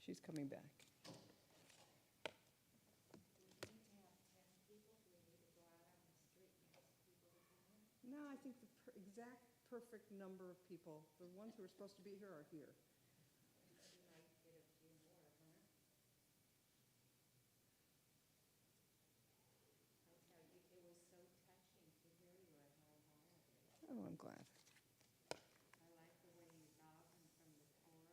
She's coming back. No, I think the exact perfect number of people, the ones who are supposed to be here are here. Oh, I'm glad. I like the way you bow from the Torah.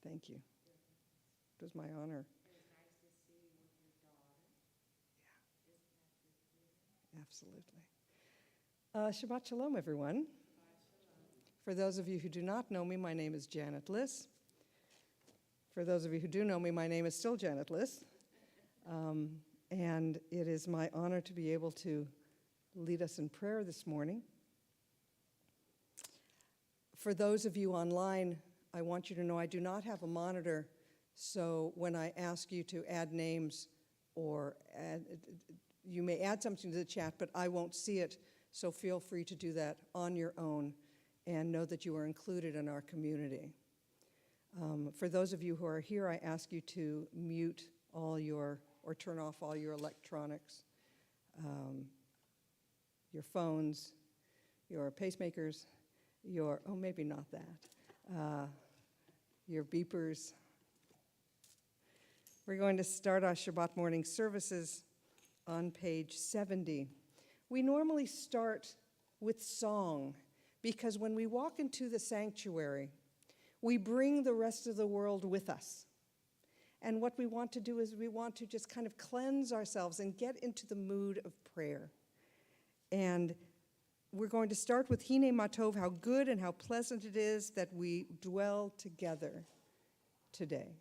Thank you. It was my honor. It was nice to see you with your daughter. Yeah. Absolutely. Shabbat Shalom, everyone. Shabbat Shalom. For those of you who do not know me, my name is Janet Liss. For those of you who do know me, my name is still Janet Liss. And it is my honor to be able to lead us in prayer this morning. For those of you online, I want you to know I do not have a monitor, so when I ask you to add names or you may add something to the chat, but I won't see it, so feel free to do that on your own and know that you are included in our community. For those of you who are here, I ask you to mute all your, or turn off all your electronics, your phones, your pacemakers, your, oh, maybe not that, your beepers. We're going to start our Shabbat morning services on page 70. We normally start with song because when we walk into the sanctuary, we bring the rest of the world with us. And what we want to do is we want to just kind of cleanse ourselves and get into the mood of prayer. And we're going to start with Hine Matov, how good and how pleasant it is that we dwell together today.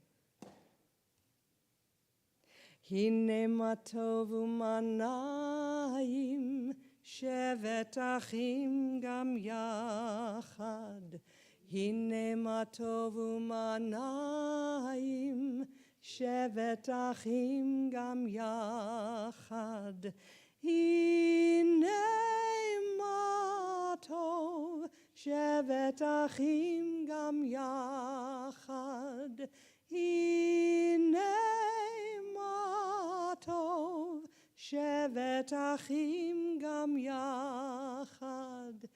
Hine Matov u'manayim, shevet achim gam yachad. Hine Matov u'manayim, shevet achim gam yachad. Hine matov, shevet achim gam yachad. Hine matov, shevet achim gam yachad.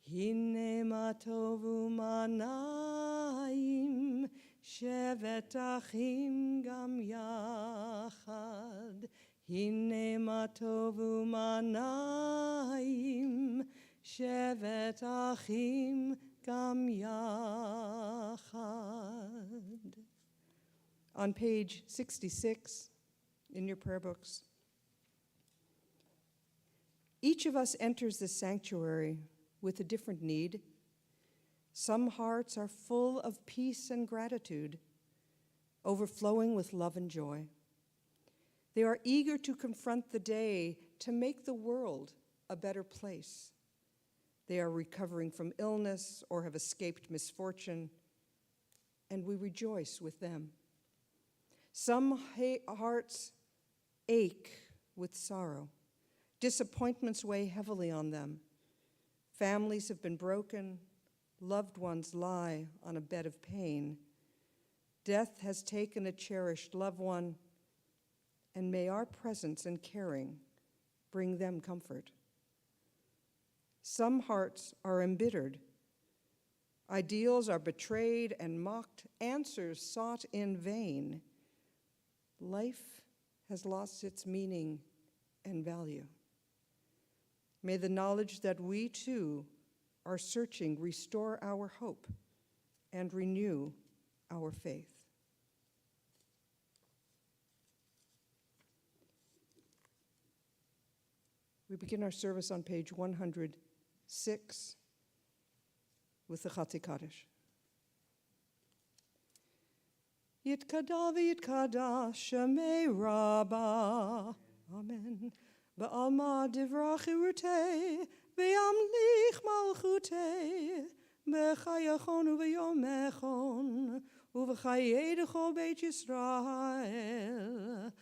Hine matov u'manayim, shevet achim gam yachad. Hine matov u'manayim, shevet achim gam yachad. On page 66 in your prayer books, each of us enters the sanctuary with a different need. Some hearts are full of peace and gratitude, overflowing with love and joy. They are eager to confront the day to make the world a better place. They are recovering from illness or have escaped misfortune, and we rejoice with them. Some hearts ache with sorrow. Disappointments weigh heavily on them. Families have been broken. Loved ones lie on a bed of pain. Death has taken a cherished loved one, and may our presence and caring bring them comfort. Some hearts are embittered. Ideals are betrayed and mocked, answers sought in vain. Life has lost its meaning and value. May the knowledge that we too are searching restore our hope and renew our faith. We begin our service on page 106 with the Chatzi Kaddish. Yitkada v'yitkada shemei Rabbah. Amen. Ba'alma divrach irutei v'yamlich malchutei b'chayachon u'v'yomechon u'v'chayedecho beit Yisrael.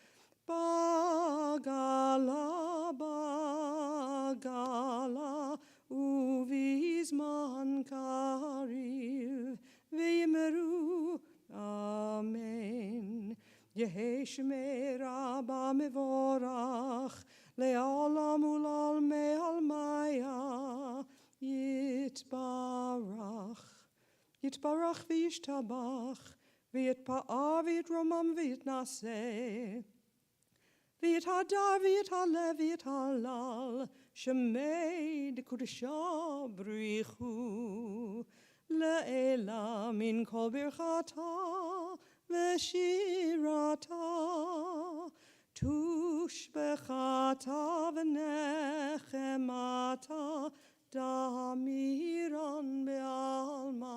Bagala, bagala, uvizman kariv, v'yimeru Amen. Yehi Shemei Rabba Mevorach, Le'olam ulal me'almaya, Yitbarach. Yitbarach v'yishtabach, v'yitpa'ar v'yitromam v'yitnaseh, v'yithadar v'yithalev v'yithalal, Shemei dekudesha brichu, Le'ela min kol birchata v'shirata, tushbechata v'nechemata, damiran be'alma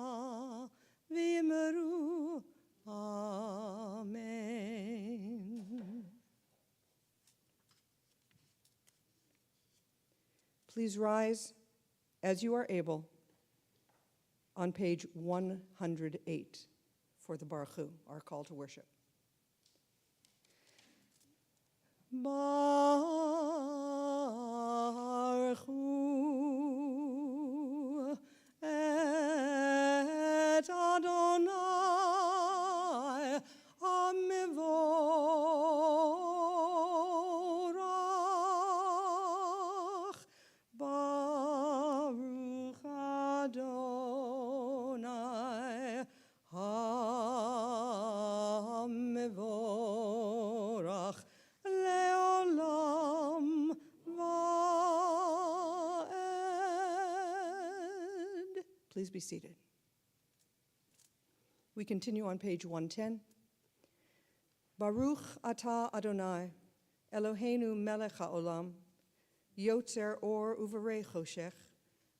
v'yimeru. Amen. Please rise as you are able on page 108 for the Baruch Hu, our call to worship. Baruch Hu et Adonai Hamivorach, Baruch Adonai Hamivorach, Leolam Va'ed. Please be seated. We continue on page 110. Baruch atah Adonai, Eloheinu melech haolam, yotzer or uvarei choshech,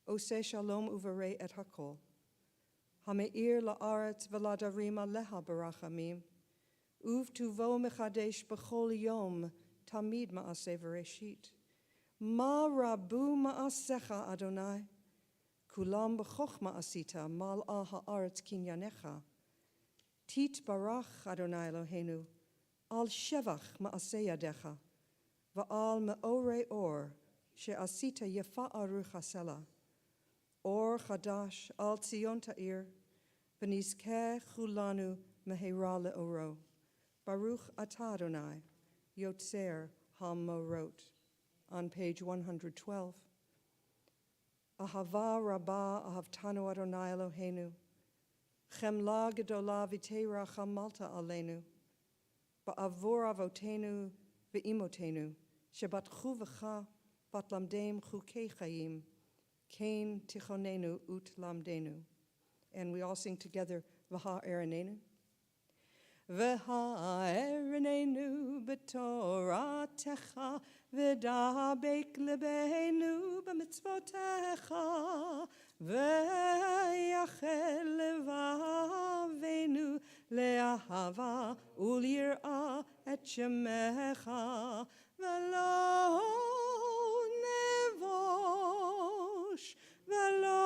oseh shalom uvarei et hakol, hameir la'aretz v'ladarim aleha barachamim, uvtuvo mechadesh b'chol yom tamid ma'aseh v'reshit. Ma rabu ma'asecha Adonai, kulam b'chochma asita mal'a ha'aretz kinyanecha. Tit barach Adonai Eloheinu, al shevach ma'aseh yadecha, va'al me'orei or, she'asita yefa aruch hasela, or chadash al tzion ta'ir, v'nizkeh chulanu mehera le'oro. Baruch atah Adonai, yotzer ha'morot. On page 112. Ahava rabbah ahavtanu Adonai Eloheinu, chemla gedola v'teira chamalta aleinu, ba'avor avotenu ve'imotenu, shebatchu v'cha vatlamdem chukei chayim, kain tichonenu ut lamdenu. And we all sing together, V'ha erenenu. V'ha erenenu b'toratecha, v'dabek lebeinu b'mitzvotecha, v'yachel levavenu le'ahava u'lir'a et shemecha, v'lo nevosh, v'lo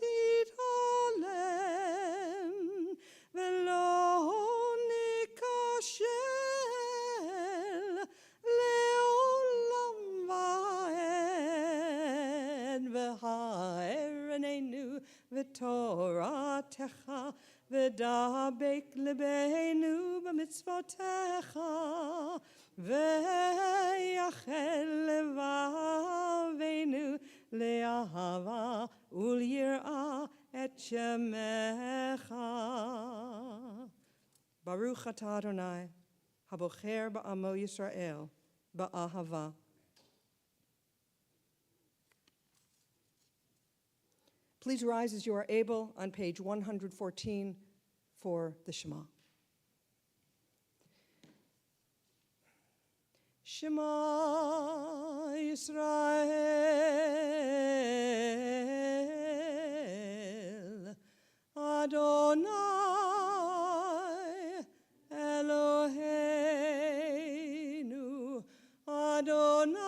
titolem, v'lo nikashel le'olam va'ed. V'ha erenenu v'toratecha, v'dabek lebeinu b'mitzvotecha, v'yachel levavenu le'ahava u'lir'a et shemecha. Baruch atah Adonai, habocher ba'amo Yisrael, ba'ahava. Please rise as you are able on page 114 for the Shema. Shema Yisrael, Adonai Eloheinu, Adonai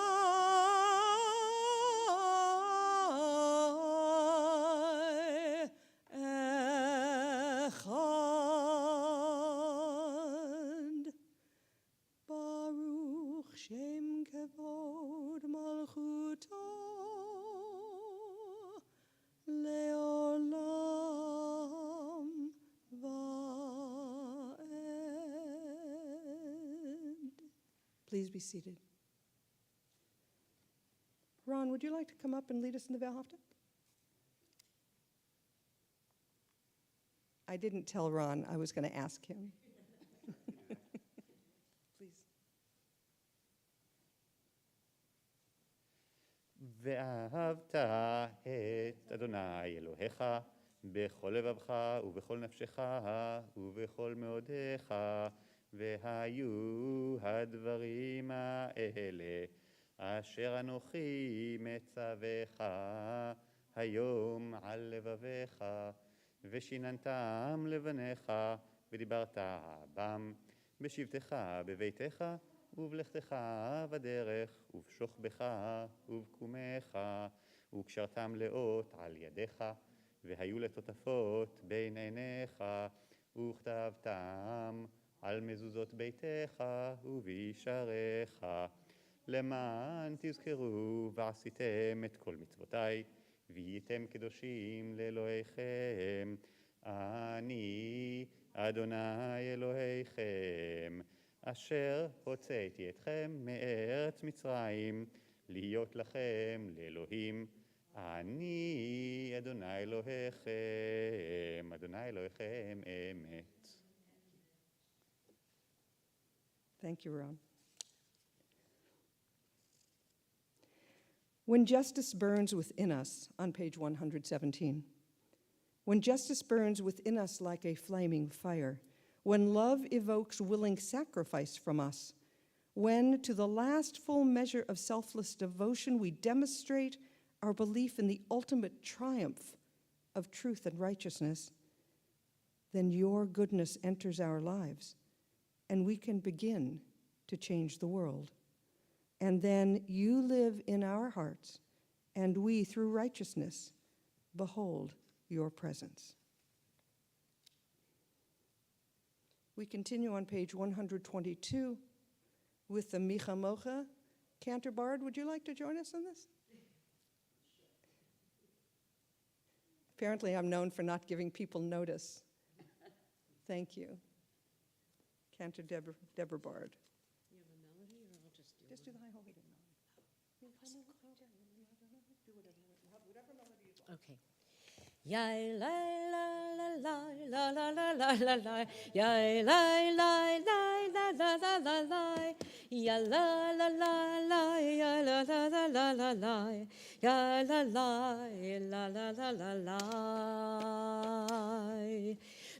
Echad. Baruch Shem Kevod Malchuto Please be seated. Ron, would you like to come up and lead us in the Valhafta? I didn't tell Ron I was going to ask him. Please. ואהבת את אדוני אלוהיך בכל לבבך ובכל נפשך ובכל מאודיך, והיו הדברים האלה אשר אנוכי מצווך היום על לבביך, ושיננתם לבניך ודיברת בם בשבתך בביתך ובלכתך בדרך ובשוכבך ובקומך, וקשרתם לאות על ידיך, והיו לטוטפות בין עיניך, וכתבתם על מזוזות ביתך ובישעריך, למען תזכרו ועשיתם את כל מצוותי, והייתם קדושים לאלוהיכם. אני אדוני אלוהיכם, אשר הוצאתי אתכם מארץ מצרים, להיות לכם לאלוהים. אני אדוני אלוהיכם, אדוני אלוהיכם אמת. Thank you, Ron. When justice burns within us, on page 117, when justice burns within us like a flaming fire, when love evokes willing sacrifice from us, when to the last full measure of selfless devotion we demonstrate our belief in the ultimate triumph of truth and righteousness, then your goodness enters our lives, and we can begin to change the world. And then you live in our hearts, and we, through righteousness, behold your presence. We continue on page 122 with the Micha Mocha Cantor Bard. Would you like to join us on this? Apparently, I'm known for not giving people notice. Thank you. Cantor Deborah Bard. You have a melody, or I'll just do Just do the high holy melody. Whatever melody you want. Okay. Yai la la la la la la la la la la. Yai la la la la la la la la. Ya la la la la ya la la la la la la. Ya la la la la la la la.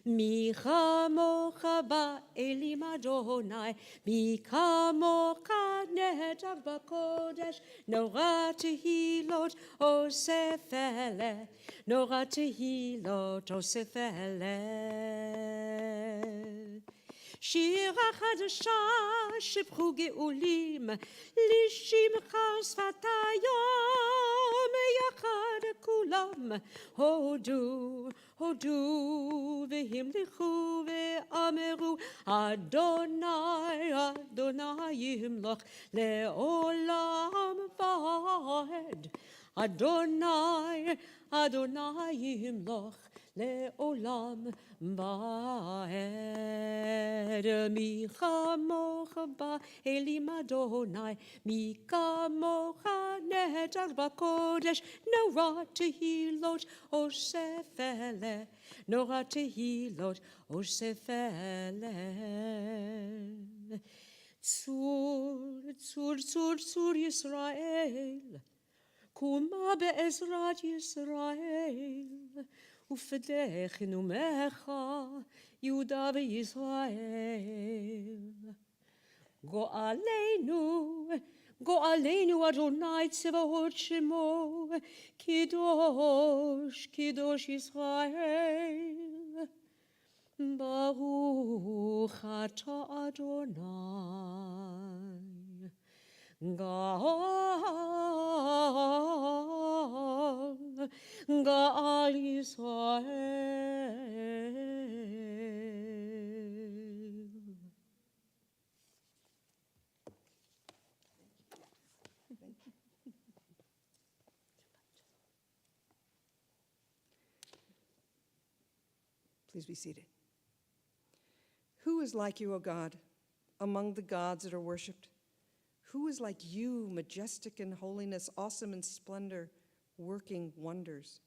Mi chamocha ba'elim Adonai, mi kamocha nehetav b'kodesh, nora tehilot osef eleh, nora tehilot osef eleh. שירה חדשה שפכו גאולים, לשמך שפתיים, יחד כולם הודו, הודו והמליכו ואמרו, אדוני, אדוני ימלוך לעולם ועד. אדוני, אדוני ימלוך לעולם ועד. מי כמוך באלים אדוני, מי כמוך נהדר בקודש, נורא תהילות אוסף אלה, נורא תהילות אוסף אלה. צור, צור, צור, צור ישראל, קומה בעזרת ישראל, ופדח נומך יהודה וישראל. גואלנו, גואלנו אדוני צבאות שמו, קדוש, קדוש ישראל. ברוך אתה אדוני. גאל ישראל. Please be seated. Who is like you, O God, among the gods that are worshipped? Who is like you, majestic in holiness, awesome in splendor, working wonders?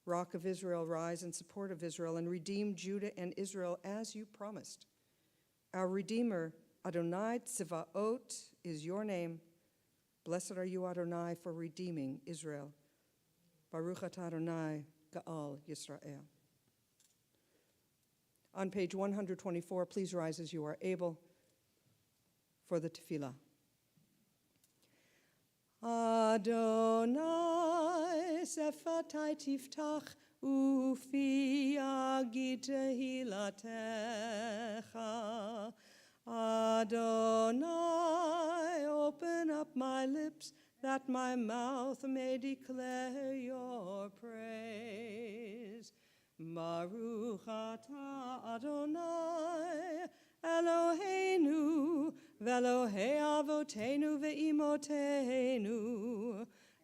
Rock of Israel, rise in support of Israel and redeem Judah and Israel as you promised. Our Redeemer, Adonai Tzivaot, is your name. Blessed are you, Adonai, for redeeming Israel. Baruch atah Adonai, Ga'al Yisrael. On page 124, please rise as you are able for the tefillah. Adonai sefatai tiftach ufi yagid tehilatecha. Adonai, open up my lips that my mouth may declare your praise. Baruch atah Adonai Eloheinu v'Elohei Avotenu ve'imotenu,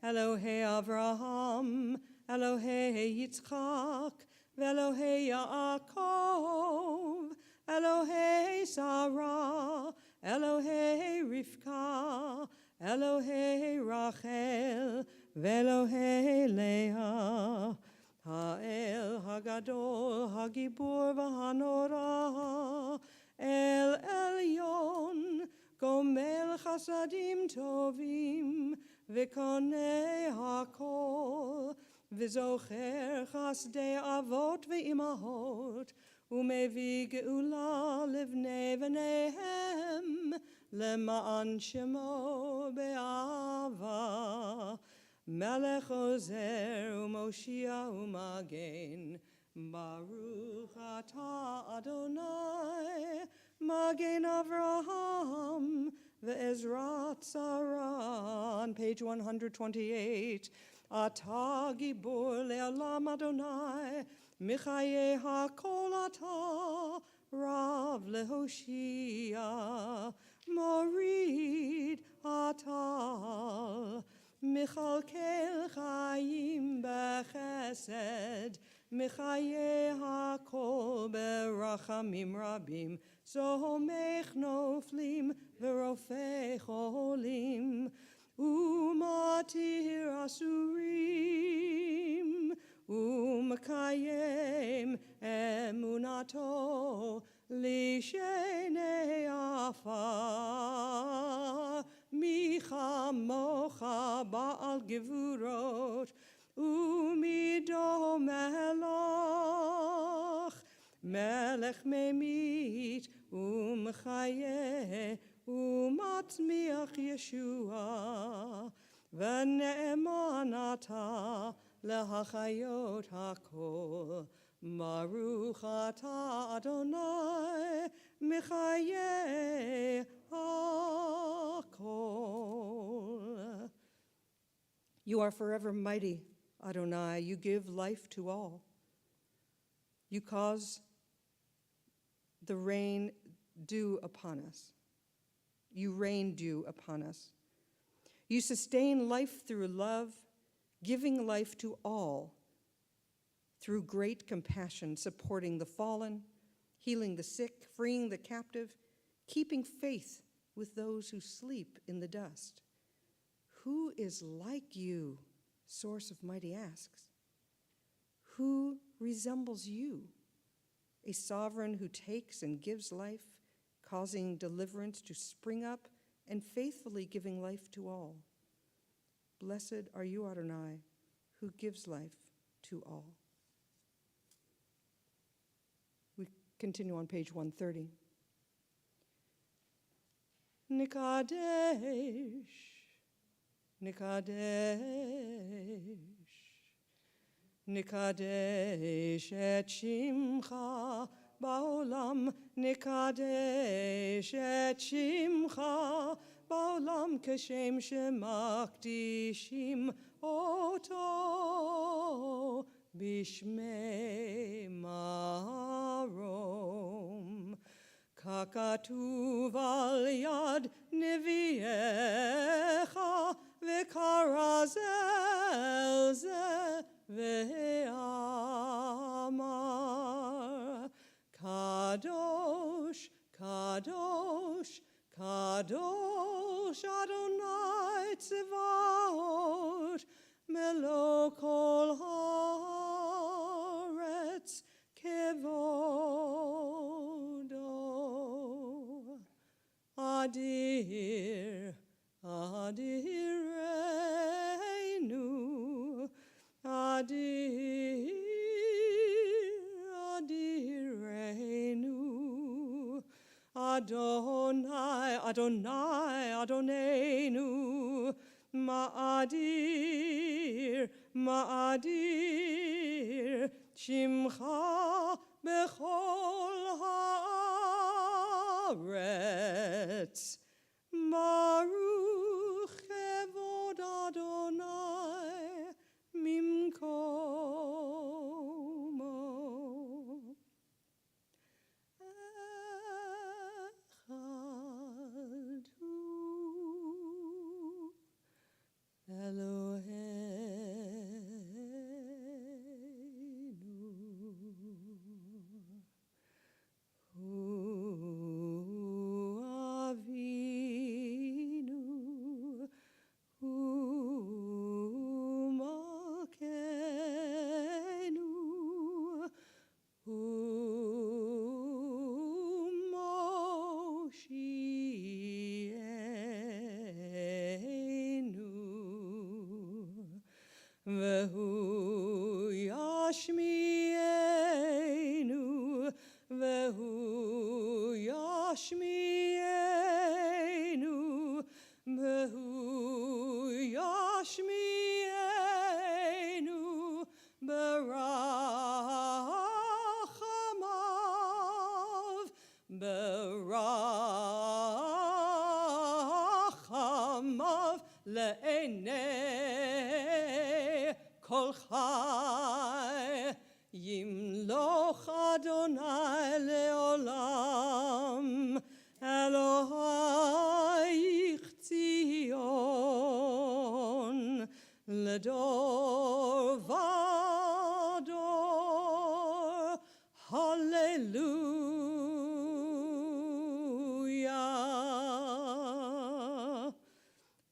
Elohei Avraham, Elohei Yitzchak, v'Elohei Yaakov, Elohei Sarah, Elohei Rivka, Elohei Rachel, v'Elohei Leah, Ha'el Hagadol, Hagibur v'Hanorah, El Elyon, Gomel Chasadim Tovim, V'konei Hakol, V'zocher Chasdei Avot V'imahot, Umevi Geula Livnei V'neihem, Lema'an Shemo Be'ava, Melech Ozer U'Moshia U'Magen, Baruch atah Adonai, Magen Avraham, ve'ezrat Sarah. On page 128, Atah Gibor le'olam Adonai, Michaye HaKol atah, Rav le'Hoshia, Morid atah, Michalkel Chaim b'chesed, Michaye HaKol berachamim rabim, Zomech noflim v'rofei cholim, Umatir asurim, Umakayem emunato, Lishenei afar, Micha mocha ba'al gevurot, Umido melach, Melech memit, Umchaye, Umatmiach Yeshua, V'ne'emanata lehachayot hakol, Baruch atah Adonai, Michaye hakol. You are forever mighty, Adonai. You give life to all. You cause the rain dew upon us. You rain dew upon us. You sustain life through love, giving life to all through great compassion, supporting the fallen, healing the sick, freeing the captive, keeping faith with those who sleep in the dust. Who is like you, source of mighty asks? Who resembles you, a sovereign who takes and gives life, causing deliverance to spring up and faithfully giving life to all? Blessed are you, Adonai, who gives life to all. We continue on page 130. Nikadesh, Nikadesh, Nikadesh et Shimcha ba'olam, Nikadesh et Shimcha ba'olam, Kashem shemakdishim oto bishmei marom. Kakatuv al yad neviecha v'karazel ze ve'amar. Kadosh, Kadosh, Kadosh Adonai, Adonai, Adonenu, Ma'adir, Ma'adir, Shimcha bechol haaretz. Baruch kevod Adonai mimkomo. Echad hu Eloheinu, hu Avinu, hu Malkeinu, hu Moshienu, vehu Yashmienu, vehu Yashmienu, vehu Yashmienu, berachamav, berachamav le'enei kol chai, yimloch Adonai leolam, Elohayich Tzion, ledor vador, hallelujah.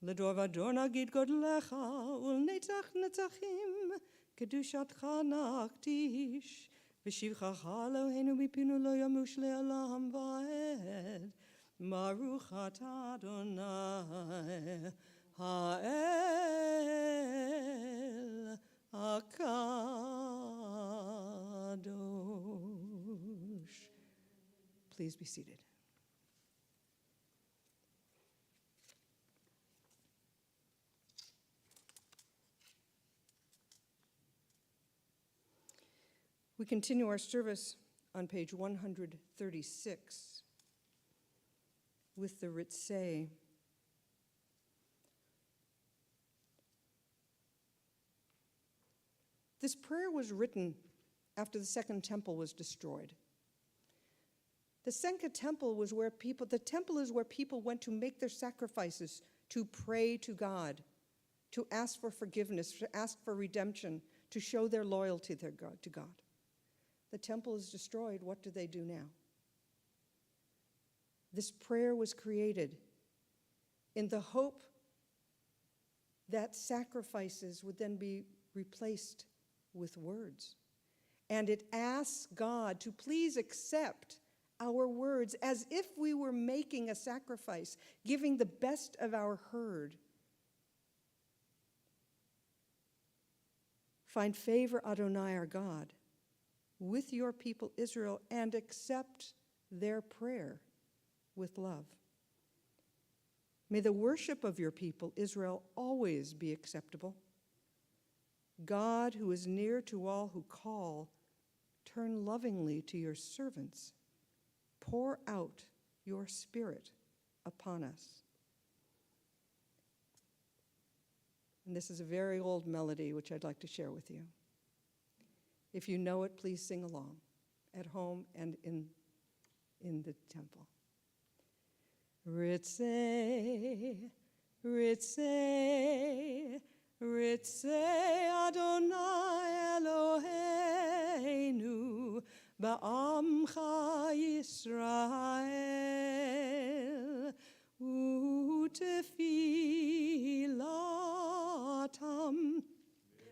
Ledor vador nagid godlecha, ulnetzach netzachim, kedushatcha nakdish, v'shivchacha Eloheinu mipinu lo yamush le'olam va'ed. Baruch atah Adonai ha'el hakadosh. Please be seated. We continue our service on page 136 with the Ritzeh. This prayer was written after the Second Temple was destroyed. The Second Temple was where the temple is where people went to make their sacrifices, to pray to God, to ask for forgiveness, to ask for redemption, to show their loyalty to God. The temple is destroyed. What do they do now? This prayer was created in the hope that sacrifices would then be replaced with words. And it asks God to please accept our words as if we were making a sacrifice, giving the best of our herd. Find favor, Adonai, our God, with your people Israel, and accept their prayer with love. May the worship of your people Israel always be acceptable. God, who is near to all who call, turn lovingly to your servants. Pour out your Spirit upon us. And this is a very old melody which I'd like to share with you. If you know it, please sing along at home and in the temple. Ritzeh, Ritzeh, Ritzeh Adonai Eloheinu ba'amcha Yisrael utefilatam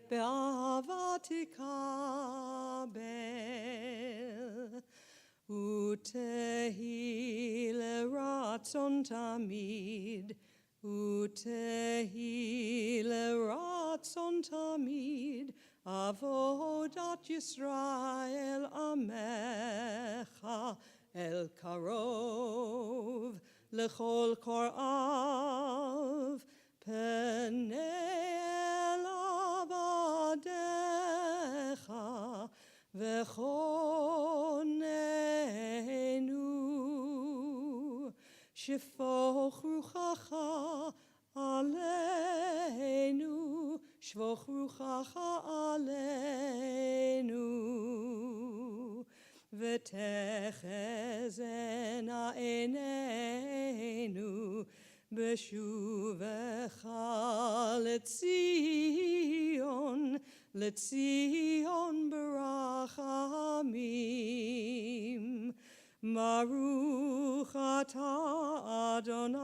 be'avat tikabel utehi leratzon tamid utehi leratzon tamid avodat Yisrael amecha el karov lechol korav, penei elav adecha, v'chonenu, shefoch ruchacha aleinu, shvoch ruchacha aleinu, v'techezena eineinu, beshuvecha letzion barachamim. Baruch atah Adonai,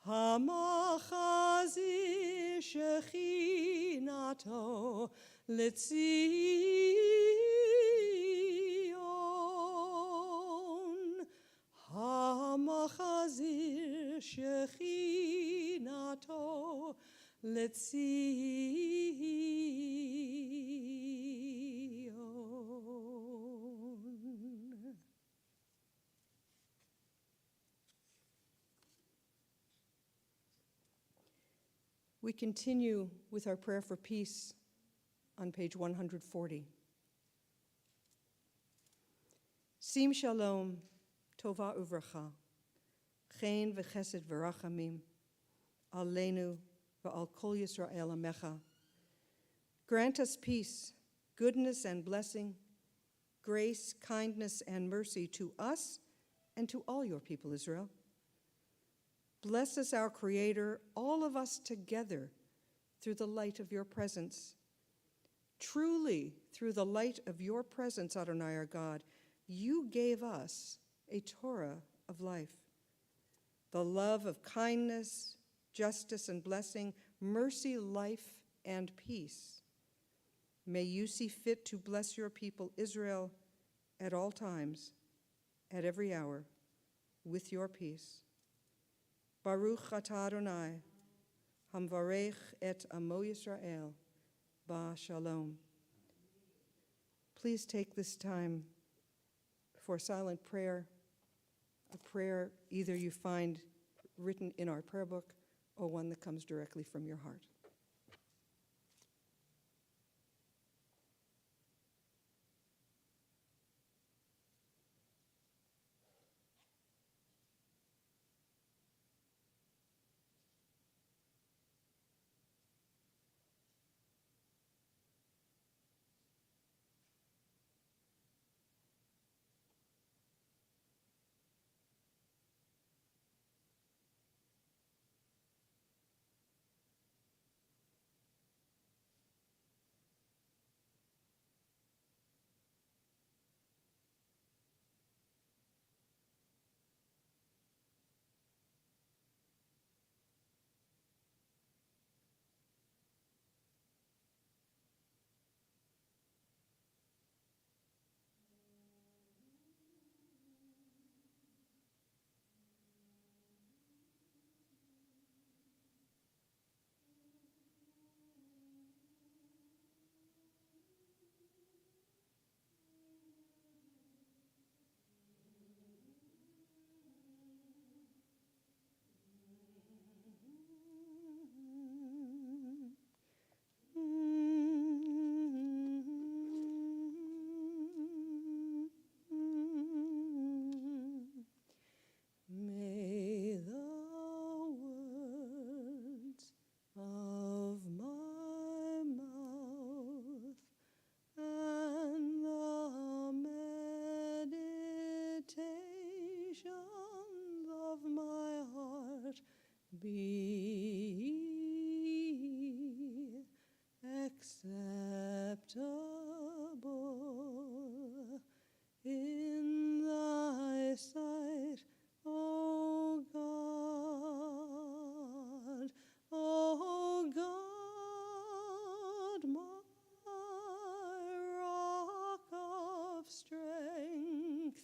hamachazir shechinato letzion, hamachazir shechinato letzion. We continue with our prayer for peace on page 140. Sim shalom, tova uvracha, chen v'chesed v'rachamim, aleinu v'al kol Yisrael amecha. Grant us peace, goodness and blessing, grace, kindness, and mercy to us and to all your people, Israel. Bless us, our Creator, all of us together through the light of your presence. Truly, through the light of your presence, Adonai our God, you gave us a Torah of life, the love of kindness, justice, and blessing, mercy, life, and peace. May you see fit to bless your people, Israel, at all times, at every hour, with your peace. Baruch atah Adonai, hamvarech et amo Yisrael, ba shalom. Please take this time for silent prayer, a prayer either you find written in our prayer book or one that comes directly from your heart. Be acceptable in thy sight, O God, my rock of strength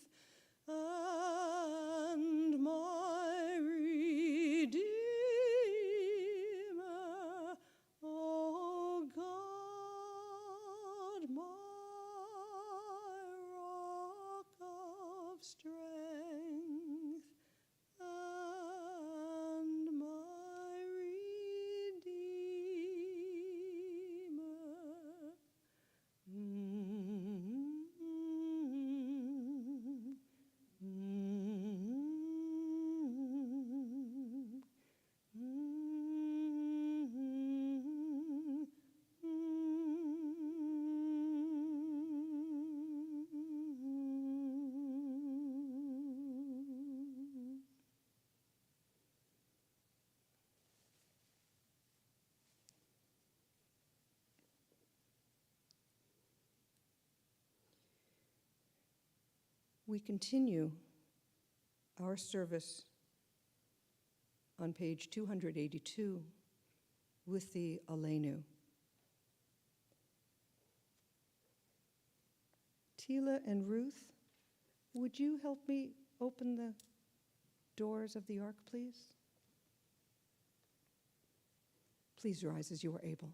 and my Redeemer, O God, my rock of strength. We continue our service on page 282 with the Aleinu. Tila and Ruth, would you help me open the doors of the ark, please? Please rise as you are able.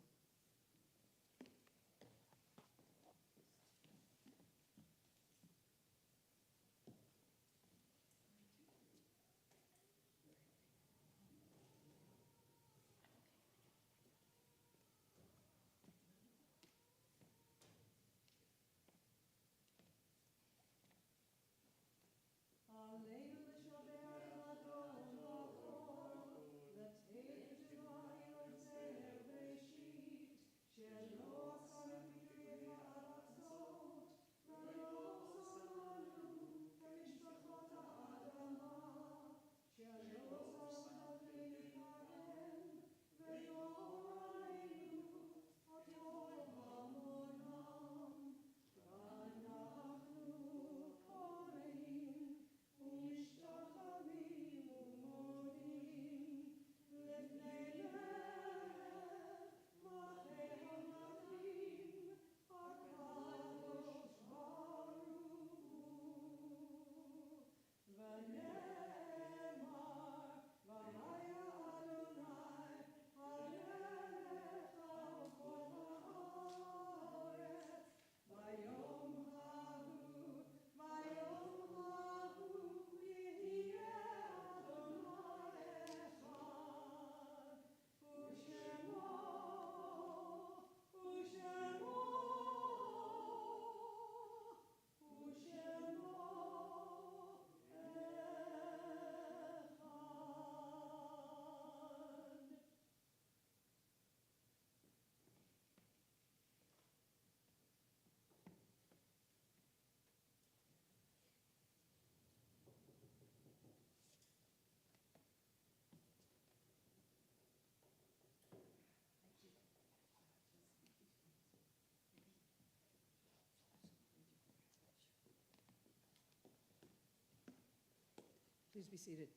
Please be seated.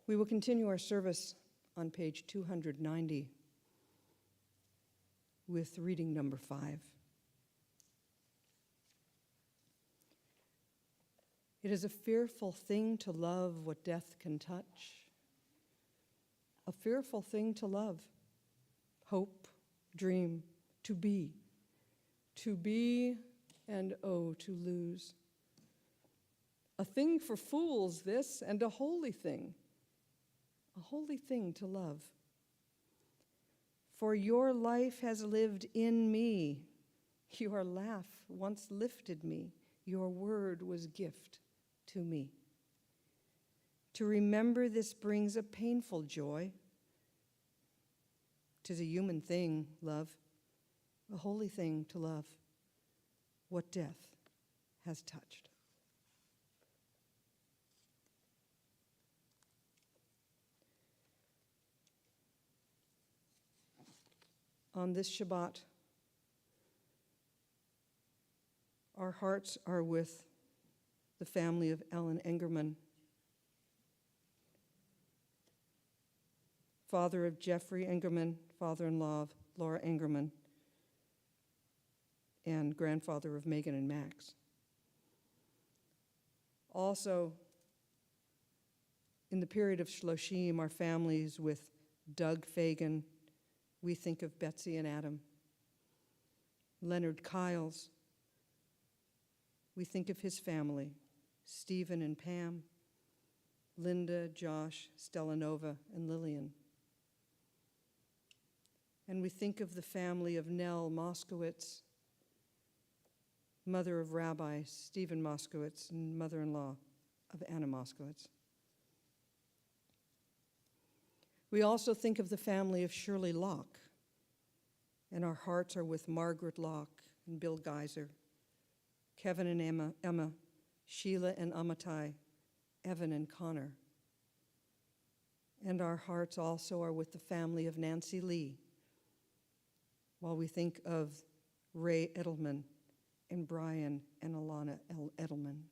We will continue our service on page 290 with reading number 5. It is a fearful thing to love what death can touch. A fearful thing to love, hope, dream, to be and oh, to lose. A thing for fools this, and a holy thing to love. For your life has lived in me, your laugh once lifted me, your word was gift to me. To remember this brings a painful joy. 'Tis a human thing, love, a holy thing to love, what death has touched. On this Shabbat, our hearts are with the family of Ellen Engerman, father of Jeffrey Engerman, father-in-law of Laura Engerman, and grandfather of Megan and Max. Also, in the period of Shloshim, our families with Doug Fagan, we think of Betsy and Adam. Leonard Kiles, we think of his family, Stephen and Pam, Linda, Josh, Stellanova, and Lillian. And we think of the family of Nell Moskowitz, mother of Rabbi Stephen Moskowitz and mother-in-law of Anna Moskowitz. We also think of the family of Shirley Locke, And our hearts are with Margaret Locke and Bill Geiser, Kevin and Emma, Sheila and Amatai, Evan and Connor. And our hearts also are with the family of Nancy Lee, while we think of Ray Edelman and Brian and Alana Edelman.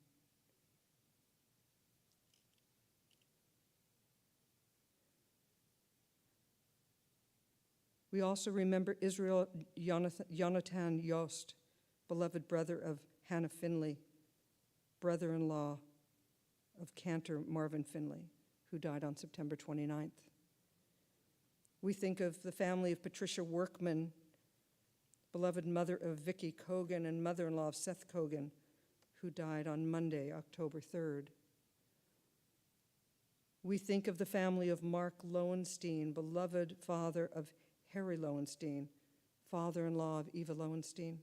We also remember Israel Jonathan Yost, beloved brother of Hannah Finley, brother-in-law of Cantor Marvin Finley, who died on September 29th. We think of the family of Patricia Workman, beloved mother of Vicky Cogan and mother-in-law of Seth Cogan, who died on Monday, October 3rd. We think of the family of Mark Lowenstein, beloved father of Harry Lowenstein, father-in-law of Eva Lowenstein,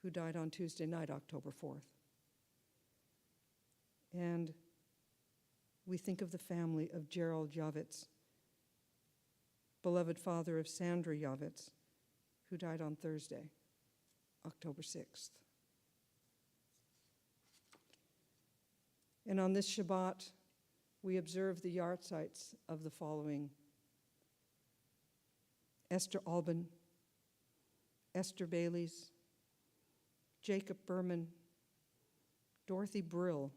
who died on Tuesday night, October 4th. And we think of the family of Gerald Yavitz, beloved father of Sandra Yavitz, who died on Thursday, October 6th. And on this Shabbat, we observe the yahrzeits of the following: Esther Alban, Esther Baylies, Jacob Berman, Dorothy Brill,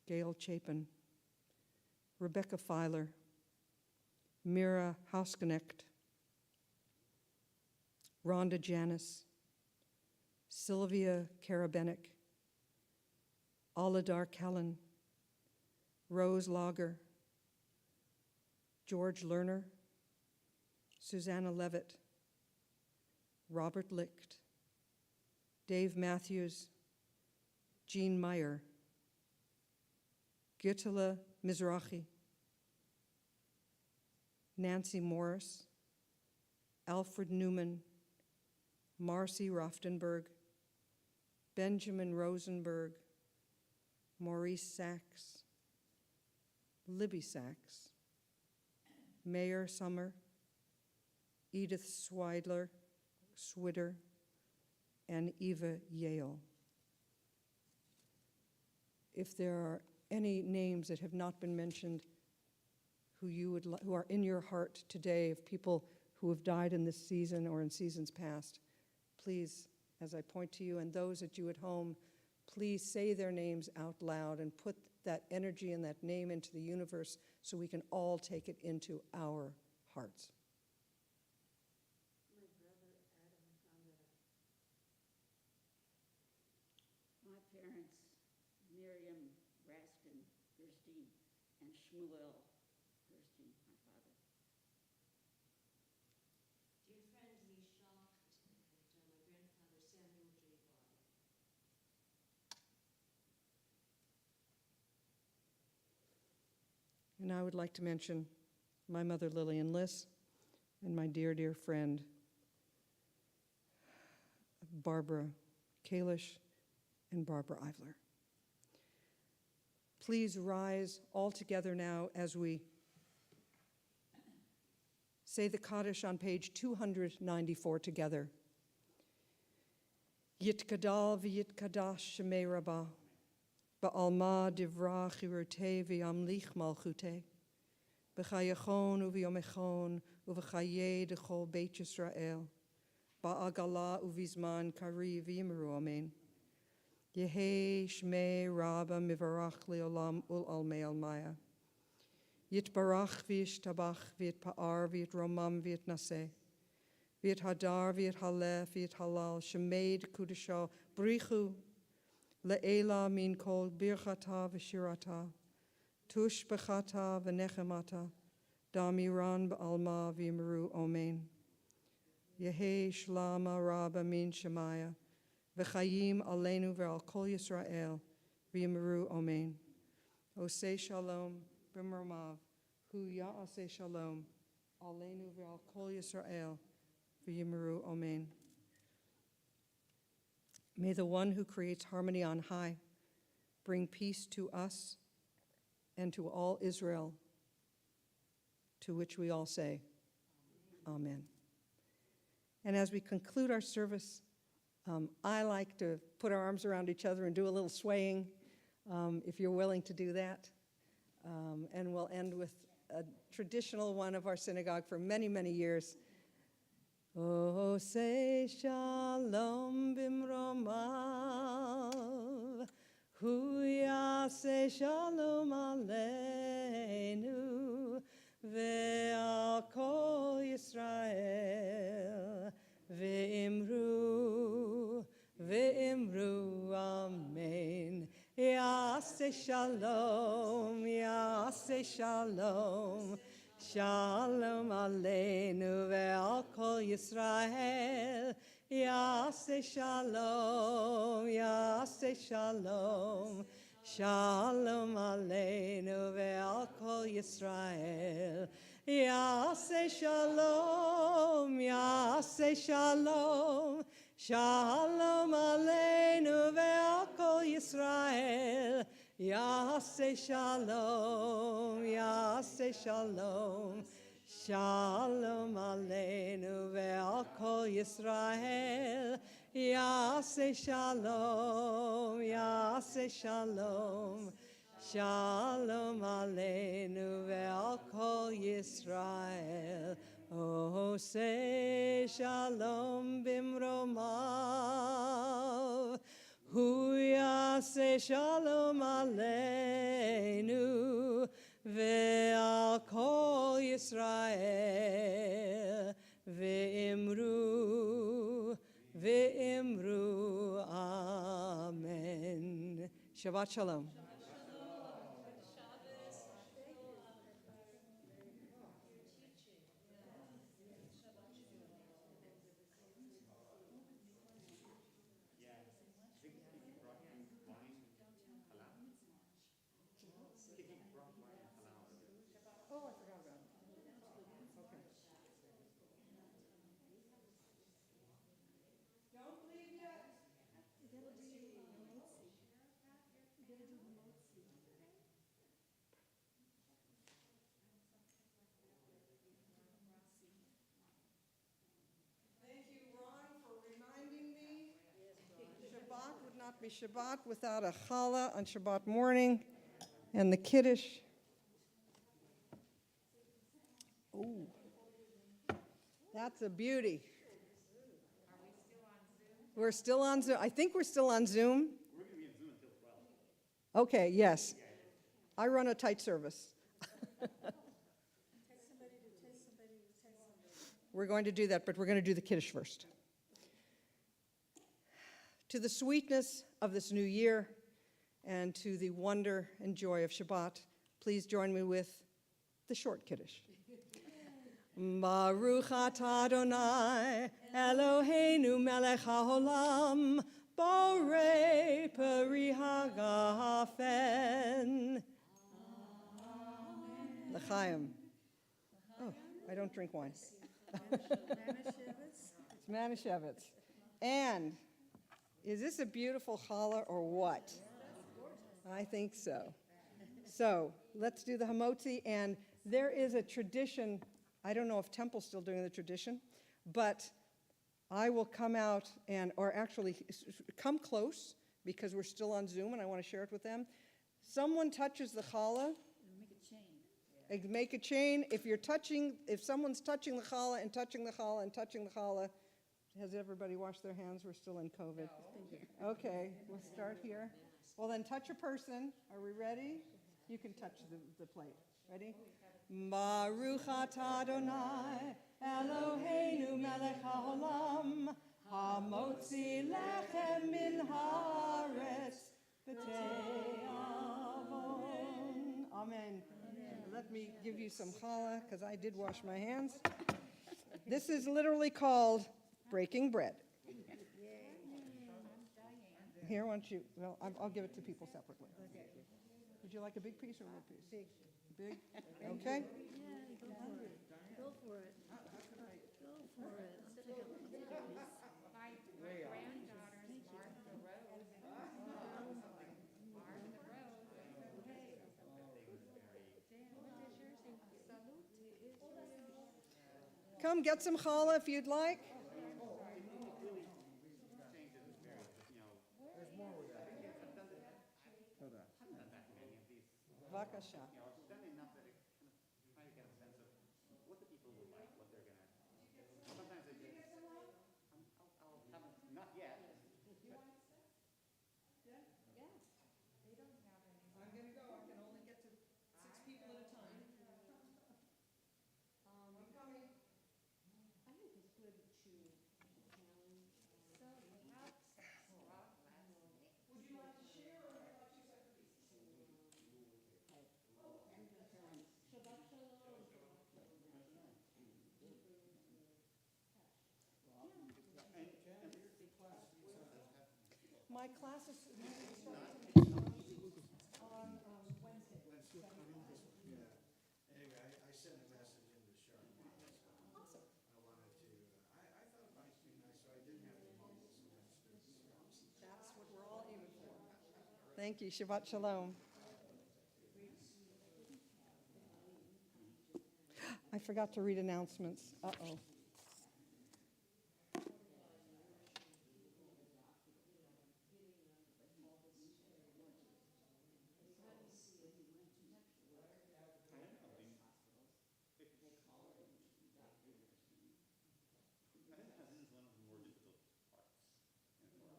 Gail Chapin, Rebecca Filer, Mira Hausknecht, Rhonda Janis, Sylvia Karabenik, Aladar Callan, Rose Lager, George Lerner, Susanna Levitt, Robert Licht, Dave Matthews, Jean Meyer, Gitala Mizrahi, Nancy Morris, Alfred Newman, Marcy Roftenberg, Benjamin Rosenberg, Maurice Sachs, Libby Sachs, Mayor Summer, Edith Swidler, and Eva Yale. If there are any names that have not been mentioned who are in your heart today, of people who have died in this season or in seasons past, please, as I point to you, and those at you at home, please say their names out loud and put that energy and that name into the universe so we can all take it into our hearts. My brother Adam Hamada. My parents, Miriam Raskin Gerstein and Shmuel Gerstein, my father. Dear friend Lee Schacht and my grandfather Samuel J. Body. And I would like to mention my mother Lillian Liss and my dear, dear friend Barbara Kalish and Barbara Ivler. Please rise all together now as we say the Kaddish on page 294 together. Yitkadal v'yitkadash shemei rabbah, ba'alma divra chirutei v'yamlich malchutei, b'chayachon u'v'yomechon u'v'chayei d'chol Beit Yisrael, ba'agala u'vizman kari v'yimru amen. Yehei shmei rabba mivarach le'olam ul'almei almaya. Yitbarach v'yishtabach v'yitpa'ar v'yitromam v'yitnaseh. V'yit hadar v'yit halef v'yit halal shemeid kudusha brichu le'ela min kol birchata v'shirata tush b'chata v'nechemata damiran b'alma v'yimru omen. Yehei shlama rabba min shemaya v'chayim aleinu v'al kol Yisrael v'yimru omen. Osei shalom b'mermav hu ya'aseh shalom aleinu v'al kol Yisrael v'yimru omen. May the one who creates harmony on high bring peace to us and to all Israel, to which we all say, Amen. And as we conclude our service, I like to put our arms around each other and do a little swaying, if you're willing to do that. And we'll end with a traditional one of our synagogue for many, many years. Oh, say shalom bimromav, hu yaseh shalom aleinu, ve'al kol Yisrael, ve'imru, amen. Yaseh shalom, shalom aleinu ve'al kol Yisrael. Yaseh shalom, shalom aleinu ve'al kol Yisrael. Yaseh shalom, shalom aleinu ve'al kol Yisrael. Yaseh shalom, shalom aleinu ve'al kol Yisrael. Yaseh shalom, shalom aleinu ve'al kol Yisrael. Oh, say shalom bimromav, hu yaseh shalom aleinu ve'al kol Yisrael, ve'imru, amen. Shabbat shalom. Oh, I forgot about it. Okay. Don't leave yet. Thank you, Ron, for reminding me. Shabbat would not be Shabbat without a challah on Shabbat morning and the Kiddush. Ooh, that's a beauty. We're still on Zoom. I think we're still on Zoom. We're going to be on Zoom until 12. Okay, yes. I run a tight service. We're going to do that, but we're going to do the Kiddush first. To the sweetness of this new year and to the wonder and joy of Shabbat, please join me with the short Kiddush. Baruch atah Adonai Eloheinu melech haolam borei peri hagafen. L'chaim. Oh, I don't drink wine. It's Manischewitz. And is this a beautiful challah or what? I think so. So let's do the hamotzi. And there is a tradition. I don't know if Temple's still doing the tradition, but I will come out or actually come close because we're still on Zoom and I want to share it with them. Someone touches the challah. Make a chain. If someone's touching the challah and touching the challah and touching the challah, has everybody washed their hands? We're still in COVID. No. Okay, we'll start here. Well, then touch a person. Are we ready? You can touch the plate. Ready? Baruch atah Adonai Eloheinu melech haolam hamotzi lechem min haaretz b'tei avon. Amen. Let me give you some challah because I did wash my hands. This is literally called breaking bread. Here, why don't you? Well, I'll give it to people separately. Would you like a big piece or a little piece? Big. Big? Okay. Go for it. Go for it. My granddaughters mark the road. Mark the road. Come get some challah if you'd like. Bavakasha. You know, it's done enough that it kind of try to get a sense of what the people would like, what they're gonna. Sometimes they just. I'll have it. Not yet. I'm gonna go. I can only get to 6 people at a time. I'm coming. I think it's good to challenge. So perhaps, well, Would you like to share or would you like 2 separate pieces? Shabbat shalom. My class is on Wednesday. Anyway, I sent a message into Charlotte. Awesome. I wanted to, I thought it might be nice, so I didn't have to mumble so much. That's what we're all aiming for. Thank you. Shabbat shalom. I forgot to read announcements. Uh-oh. I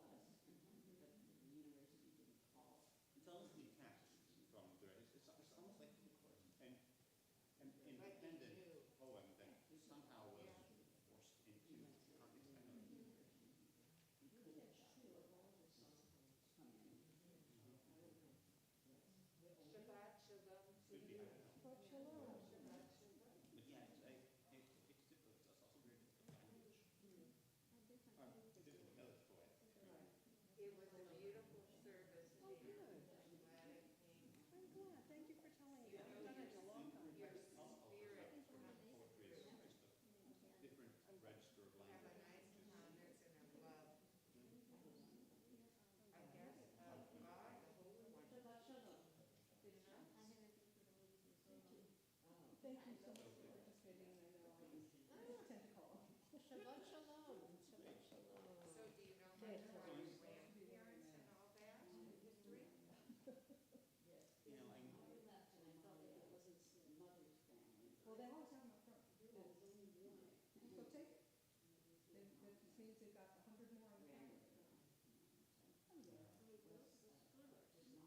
think this is one of the more difficult parts. It's almost detached from the rest. It's almost like an independent poem that somehow was forced into context. I know. Shabbat shalom to Could be, you. I don't know. Shabbat shalom. Shabbat shalom. But yeah, it's difficult. It's also very difficult language. Difficult because it's poetic. It was a beautiful service, Janet. I'm glad it came. I'm glad. Thank you for telling me. You I've know, done it in a long time. your Also, spirit poetry comes is through. just a different register of Have a language. nice comments and a love. I guess of God, the Holy One. Shabbat shalom. Good enough? Thank you so much for participating. I know I tend to call. Shabbat shalom. Shabbat shalom. So do you know much about your grandparents and all that, history? You know, I Well, they always have them up front. So take it. That just means they've got 100 more on the calendar.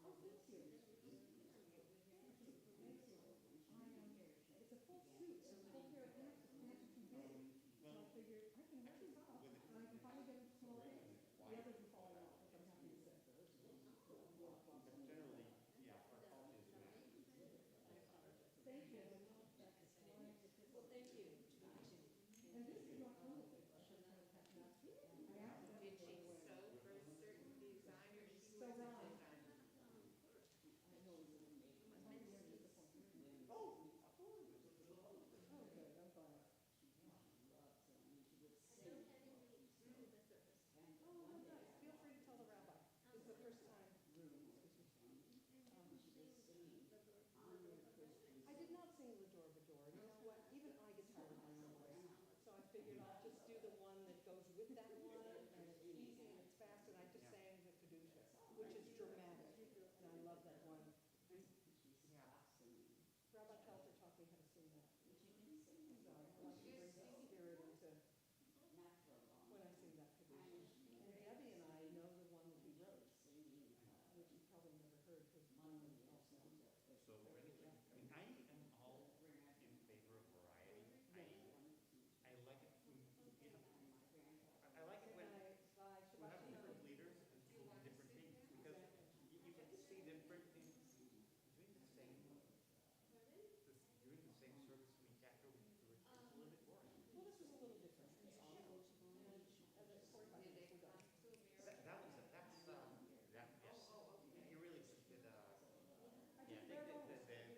Oh, thank you. It's a full suit, so the whole pair of pants are too big. So I figured I can wear the top, and I can probably get them small pants. The others are falling off, which I'm happy to say. but generally, yeah, our culture is very. Thank you. Well, thank you. And this is not only I asked Did them she to sew for certain designer? She So was a wrong. designer. Oh, good, I'm glad. Oh, nice. Feel free to tell the rabbi. This is the first time. I did not sing L'Ador Vador. You know what? Even I get tired of my own voice. So I figured I'll just do the one that goes with that one, and it's easy and it's fast, and I just sang the Kedusha, which is dramatic, and I love that one. Yeah. Rabbi Kelter taught me how to sing that. So I like to bring the spirit into when I sing that Kedusha. And Debbie and I know the one that he wrote, which you probably never heard because mine was also. So really, I mean, I am all in favor of variety. I like it. You know, I like it when we have different leaders and different things because you can see different things doing the same service week after week. It's a little bit boring. Well, this is a little different. And as a 45 Did minutes, they we're done. come to America? That's yes. Oh, okay. You really should. I Yeah, did I think Rebel. that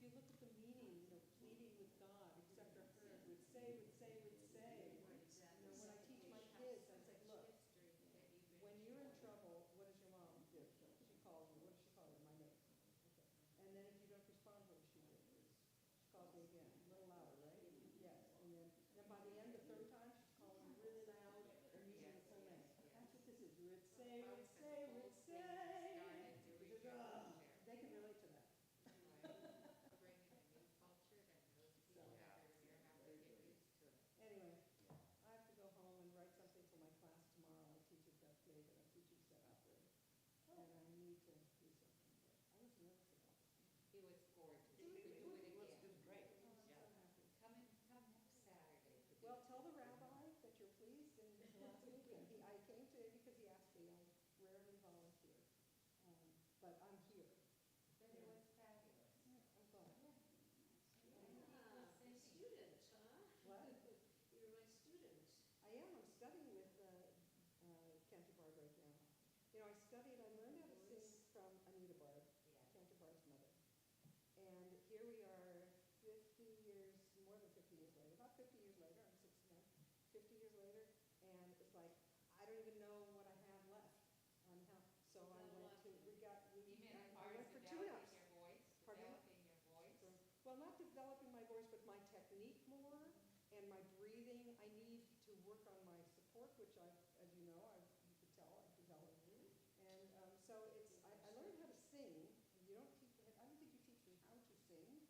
you look at the meaning, pleading with God, accept our prayers, would say, would say, would say. You know, when I teach my kids, I say, look, when you're in trouble, what does your mom do? She calls me. What does she call you? My name. Okay. And then if you don't respond, what does she do? She calls me again, a little louder, right? Yes. And then by the end, the third time, she's calling me really loud and using the full name. That's what this is. Would say, would say, would say. She says, "Ugh." They can relate to that. Bringing a new culture that those people So- out there have to get used to it. Anyway, I have to go home and write something for my class tomorrow. I teach at Beth David. I'm teaching set opera. And I need to do something. But I was nervous about this. It was gorgeous. Do We it. do it It was again. great. I'm so happy. Come next Saturday. to do Well, it. tell the rabbi that you're pleased in his last weekend. I came today because he asked me. I rarely volunteer. But I'm here. But it was fabulous. I'm glad. Student, huh? What? You're my student. I am. I'm studying with Canterbury right now. You know, I learned how to sing from Anita Bard, Yeah. Canterbury's mother. And here we are 50 years, more than 50 years later, about 50 years later, I'm 69, 50 years later, and it's like, I don't even know what I have left on how, so I went to, You mean as I far as went for developing tune-ups. your voice? Pardon me? Developing your voice? Well, not developing my voice, but my technique more and my breathing. I need to work on my support, which as you know, you could tell I've developed. And so I learned how to sing. You don't teach, I don't think you teach me how to sing.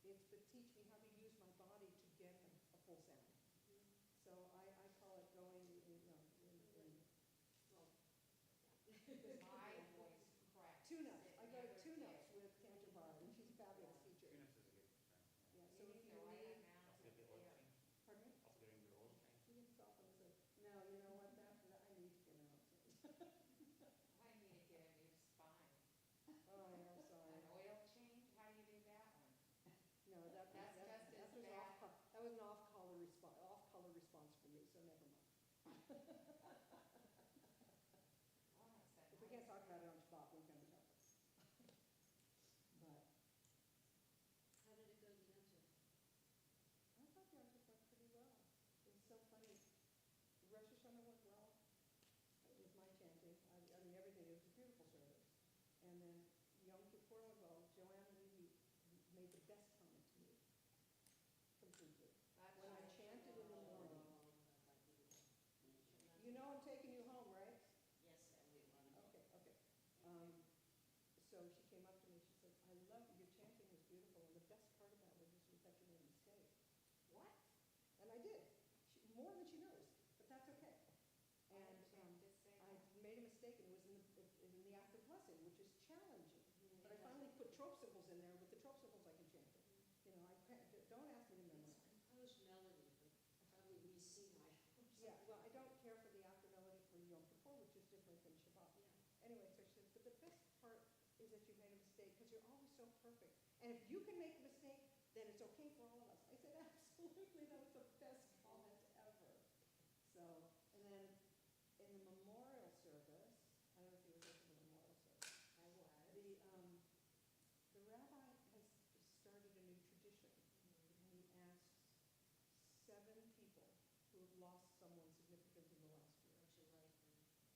It's to teach me how to use my body to get a full sound. So I call it going, My voice cracks. tune-ups. It I go to never tune-ups did. with Canterbury, and she's a fabulous teacher. Tune-ups is a good term. Yeah, so You if need you to write need, them down. Also get the oil change. pardon me? Also getting your oil change. You can soften and say, no, you know what, I need to get an update. I need to get a new spine. Oh, I'm sorry. An oil change, how do you do that one? No, That's just as was bad. that was an off-color response for you, so never mind. Oh, I said, If we can't talk about it on Shabbat, we can talk. But How did it go to Yom I thought the answer went pretty well. It was so funny. Rosh Hashanah went well. It was my chanting. I mean, everything. It was a beautiful service. And then Yom Kippur went well. Joanne Levy made the best comment to me. Completely. That's When I right. chanted in the morning. Oh, You know I'm taking you home, right? yes, that would be wonderful. Okay. So she came up to me, she said, I love your chanting was beautiful, and the best part about it is that you made a mistake. What? And I did, more than she knows, but that's okay. And Just say I that. made a mistake, and it was in the act of blessing, which is challenging. But I finally put trope symbols in there. With the trope symbols, I can chant it. You know, don't ask me to memorize. Composed melody, but probably re-senile. Yeah, well, I don't care for the after melody for Yom Kippur, which is different than Shabbat. Yeah. Anyway, so she said, but the best part is that you made a mistake because you're always so perfect. And if you can make a mistake, then it's okay for all of us. I said, absolutely, that was the best comment ever. So, and then in the memorial service, I don't know if you were there for the memorial service. I was. The rabbi has started a new tradition, and he asks 7 people who have lost someone significant in the last year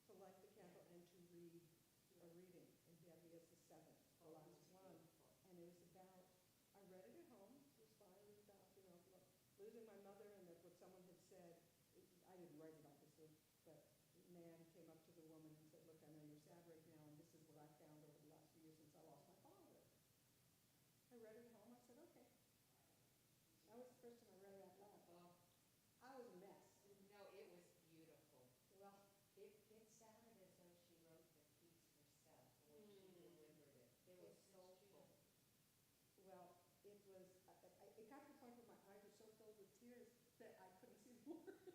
to light the candle and to read a reading. And he has the 7th, the last one. And it was about, I read it at home, it was fine, it was about, losing my mother and that what someone had said, I didn't write it obviously, but the man came up to the woman and said, look, I know you're sad right now, and this is what I found over the last few years since I lost my father. I read it at home, I said, okay. That was the first time I read it out loud. Oh, I was a mess. no, it was beautiful. Well, It sounded as though she wrote the piece herself, the way she delivered it. It was soulful. well, it was, it got to the point where my eyes were so filled with tears that I couldn't see the words.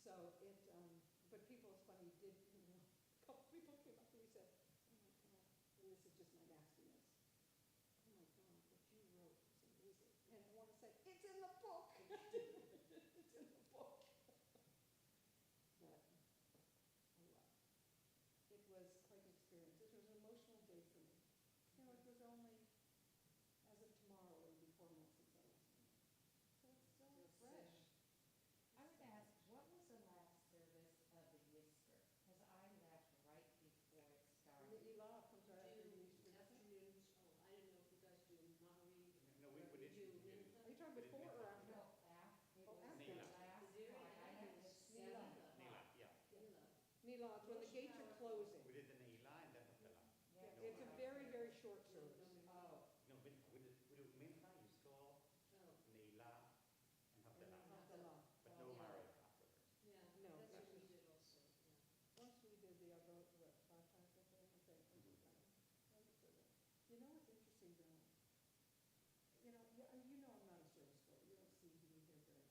So but people, it's funny, a couple people came up to me and said, oh my God, and this is just my nastiness. Oh my God, what you wrote was amazing. And I want to say, it's in the book. It's in the book. But I love it. It was quite an experience. It was an emotional day for me. You know, it was only do. Are you talking before or after? No, after, it Oh, was after. the last The very part. I had to last. set Neela. up. Neela, yeah. Mila, it's when the gates are closing. We did the Neela and then Havdalah. Yeah, No, It's a very, very short service. Oh, No, we do Mincha, Yisrael, Neila, and Havdalah. Havdalah. But no marriage afterwards. Yeah, No, that's it's what we just- did also, yeah. Once we did the Avot, what, 5 times a day, I think. You know what's interesting, Bill? You know, I'm not a service girl. You don't see me here very much.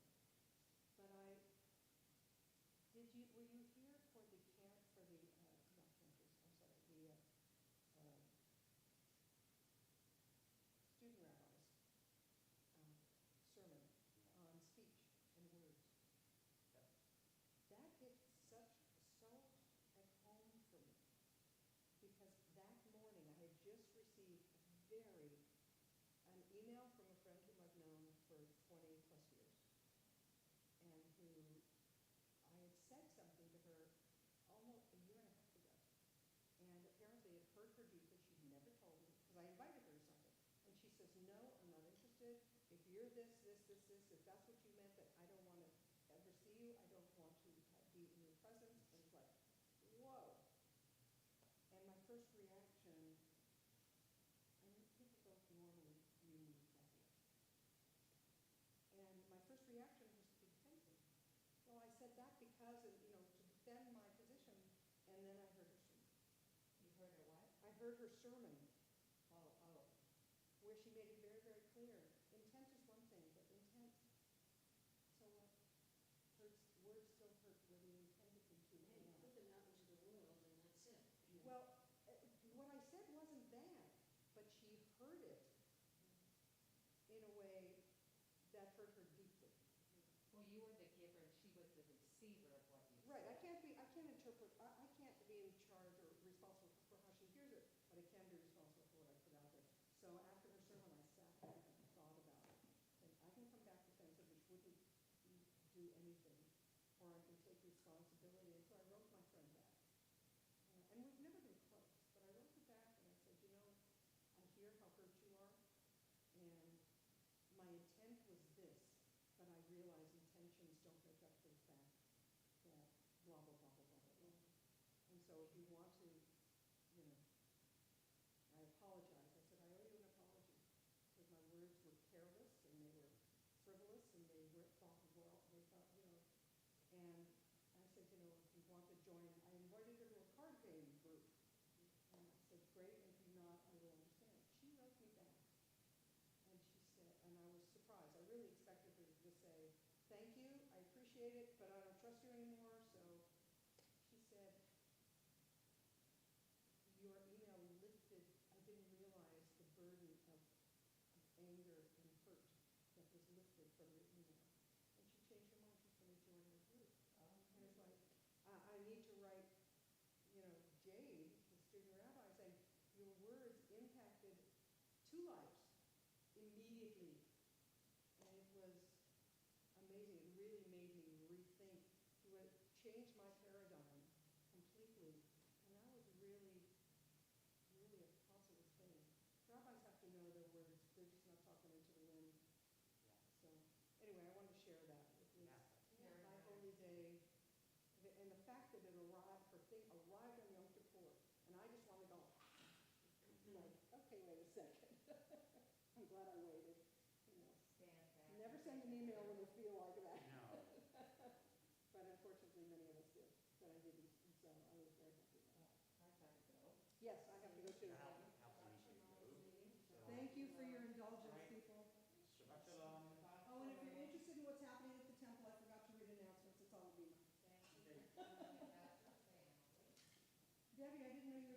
But were you here for the camp, for the, not campers, I'm sorry, the student rabbis sermon on speech and words? Yep. That hit so at home for me. Because that morning I had just received an email from a friend whom I've known for 20 plus years, and who I had said something to her almost a year and a half ago. And apparently it hurt her deeply. She'd never told me, because I invited her to something. And she says, no, I'm not interested. If you're this, if that's what you meant, that I don't want to ever see you, I don't want to be in your presence. And it's like, whoa. And my first reaction, people don't normally view me that way. And my first reaction was to be defensive. Well, I said that because, to defend my position, and then I heard her sermon. you heard her what? I heard her sermon, Oh, where she made it very, very clear. Intent is one thing, but intent, so what? Words still hurt whether you intended them to or And not. put them out into the world, and that's it. Well, what I said wasn't bad, but she heard it in a way that hurt her deeply. well, you were the giver and she was the receiver of what you said. Right, I can't interpret, I can't be in charge or responsible for how she hears it, but I can be responsible for what I put out there. So after her sermon, I sat back and thought about it. And I can come back defensive, which wouldn't do anything, or I can take responsibility. And so I wrote my friend back. And we've never been close, but I wrote her back and I said, I hear how hurt you are, and my intent was this, but I realize intentions don't make up for the fact that blah, blah, blah, blah, blah, blah, blah. And so if you want to, I apologize. I said, I owe you an apology, because my words were careless, and they were frivolous, and they weren't thought well, and I said, if you want to join, I invited her to a card game group. And I said, great, if you're not, I will understand. She wrote me back. And she said, and I was surprised. I really expected her to just say, thank you, I appreciate it, but I don't trust you anymore. So she said, your email lifted, I didn't realize the burden of anger and hurt that was lifted from your email. And she changed her mind. She's going to join our group. And it's like, I need to write, Jade, the student rabbi, saying, your words impacted 2 lives immediately. And it was amazing. It really made me rethink. It changed my paradigm completely. And that was really, really a positive thing. Rabbis have to know their words. They're just not talking into the wind. Yeah. So anyway, I wanted to share that. It was Yeah. my holy day. And the fact that it arrived on Yom Kippur, and I just wanted to go, like, okay, wait a second. I'm glad I waited. Stand back. Never send an email when you feel like that. No. But unfortunately, many of us did, but I didn't, and so I was very happy about it. I gotta go. Yes, I have to go too. Helps me to go. Thank you for your indulgence, people. Shabbat Shalom. Oh, and if you're interested in what's happening at the temple, I forgot to read announcements. It's on the beamer. Thank you for telling me about your family. Debbie, I didn't know you were